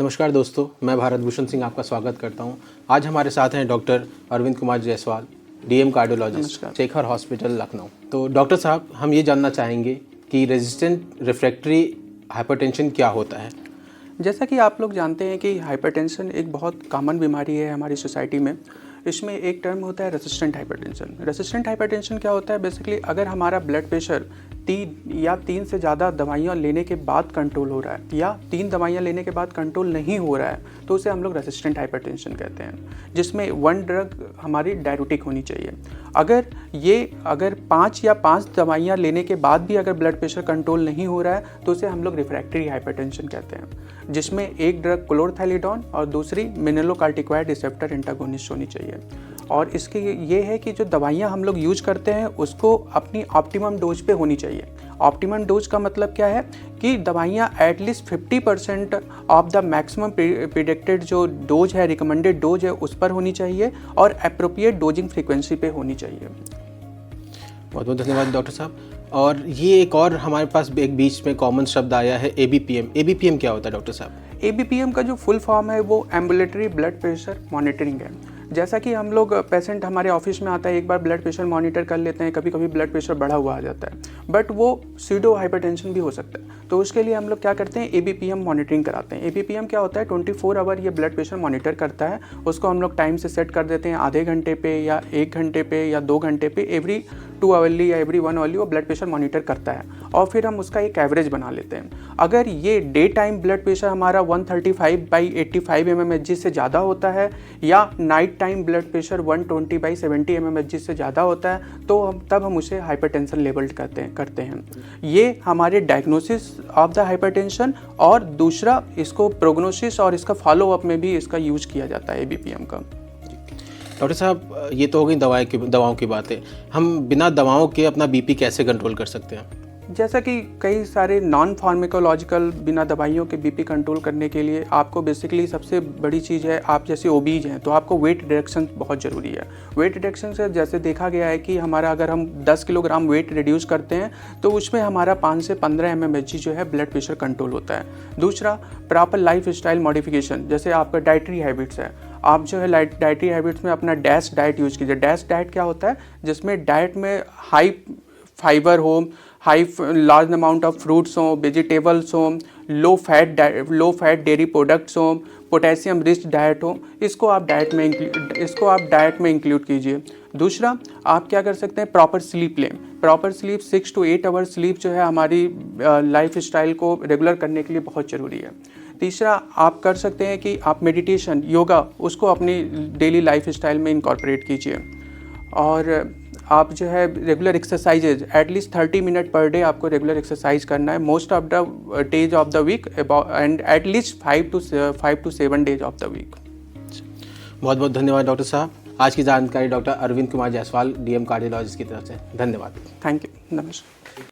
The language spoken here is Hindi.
नमस्कार दोस्तों, मैं भारत भूषण सिंह आपका स्वागत करता हूं। आज हमारे साथ हैं doctor Arvind Kumar Jaiswal, DM cardiologist, Shekhar hospital Lucknow. तो डॉक्टर साहब, हम ये जानना चाहेंगे कि रेजिस्टेंट रिफ्रैक्टरी हाइपरटेंशन क्या होता है। जैसा कि आप लोग जानते हैं कि हाइपरटेंशन एक बहुत कॉमन बीमारी है हमारी सोसाइटी में। इसमें एक टर्म होता है रेसिस्टेंट हाइपरटेंशन। रेसिस्टेंट हाइपरटेंशन क्या होता है? बेसिकली अगर हमारा ब्लड प्रेशर 3 से ज़्यादा दवाइयाँ लेने के बाद कंट्रोल हो रहा है या 3 दवाइयाँ लेने के बाद कंट्रोल नहीं हो रहा है तो उसे हम लोग रेसिस्टेंट हाइपरटेंशन कहते हैं, जिसमें 1 ड्रग हमारी डाययूरेटिक होनी चाहिए। अगर 5 दवाइयाँ लेने के बाद भी अगर ब्लड प्रेशर कंट्रोल नहीं हो रहा है तो उसे हम लोग रिफ्रैक्टरी हाइपरटेंशन कहते हैं, जिसमें एक ड्रग क्लोरथैलिडोन और दूसरी मिनरलोकार्टिकॉइड रिसेप्टर एंटागोनिस्ट होनी चाहिए। और इसके ये है कि जो दवाइयाँ हम लोग यूज करते हैं उसको अपनी ऑप्टिमम डोज पे होनी चाहिए। ऑप्टिमम डोज का मतलब क्या है कि दवाइयाँ at least 50% of the maximum predicted जो डोज है, रिकमेंडेड डोज है, उस पर होनी चाहिए और अप्रोप्रिएट डोजिंग फ्रीक्वेंसी पे होनी चाहिए। बहुत बहुत धन्यवाद डॉक्टर साहब। और ये एक और हमारे पास एक बीच में कॉमन शब्द आया है ABPM। ABPM क्या होता है डॉक्टर साहब? ABPM का जो फुल फॉर्म है वो एम्बुलेटरी ब्लड प्रेशर मॉनिटरिंग है। जैसा कि हम लोग पेशेंट हमारे ऑफिस में आता है, एक बार ब्लड प्रेशर मॉनिटर कर लेते हैं, कभी कभी ब्लड प्रेशर बढ़ा हुआ आ जाता है, बट वो सीडो हाइपरटेंशन भी हो सकता है। तो उसके लिए हम लोग क्या करते हैं, ABPM मॉनिटरिंग कराते हैं। ABPM क्या होता है? 24 आवर ये ब्लड प्रेशर मॉनिटर करता है। उसको हम लोग टाइम से सेट कर देते हैं, आधे घंटे पे या 1 घंटे पे या 2 घंटे पे, एवरी 2 आवर्ली या एवरी 1 आवर्ली वो ब्लड प्रेशर मॉनिटर करता है और फिर हम उसका एक एवरेज बना लेते हैं। अगर ये डे टाइम ब्लड प्रेशर हमारा 135/85 mmHg से ज़्यादा होता है या night time blood pressure 120/70 mmHg से ज़्यादा होता है तो तब हम उसे हाइपरटेंशन लेबल्ड करते हैं। ये हमारे डायग्नोसिस ऑफ द हाइपरटेंशन और दूसरा इसको प्रोग्नोसिस और इसका फॉलोअप में भी इसका यूज किया जाता है ABPM का। डॉक्टर साहब, ये तो हो गई दवाओं की बातें। हम बिना दवाओं के अपना BP कैसे कंट्रोल कर सकते हैं? जैसा कि कई सारे नॉन फार्माकोलॉजिकल बिना दवाइयों के BP कंट्रोल करने के लिए आपको बेसिकली सबसे बड़ी चीज़ है, आप जैसे ओबीज हैं तो आपको वेट रिडक्शन बहुत ज़रूरी है। वेट रिडक्शन से जैसे देखा गया है कि हमारा अगर हम 10 किलोग्राम वेट रिड्यूस करते हैं तो उसमें हमारा 5 से 15 mmHg जो है ब्लड प्रेशर कंट्रोल होता है। दूसरा, प्रॉपर लाइफ स्टाइल मॉडिफिकेशन, जैसे आपका डाइटरी हैबिट्स है, आप जो है डाइटरी हैबिट्स में अपना डैश डाइट यूज़ कीजिए। डैश डाइट क्या होता है? जिसमें डाइट में हाई फाइबर हो, लार्ज अमाउंट ऑफ फ्रूट्स हों, वेजिटेबल्स हों, लो फैट डेयरी प्रोडक्ट्स हों, पोटेशियम रिच डाइट हो, इसको आप डाइट में इंक्लूड कीजिए। दूसरा, आप क्या कर सकते हैं, प्रॉपर स्लीप लें। Proper sleep 6 to 8 hour sleep जो है हमारी लाइफ स्टाइल को रेगुलर करने के लिए बहुत ज़रूरी है। तीसरा, आप कर सकते हैं कि आप मेडिटेशन, योगा, उसको अपनी डेली लाइफ स्टाइल में इनकॉर्पोरेट कीजिए। और आप जो है regular exercises at least 30 minute per day आपको रेगुलर एक्सरसाइज करना है, most of the days of the week and at least 5 to 7 days of the week. बहुत बहुत धन्यवाद डॉक्टर साहब। आज की जानकारी doctor Arvind Kumar Jaiswal, DM cardiologist की तरफ से। धन्यवाद। Thank you. नमस्कार।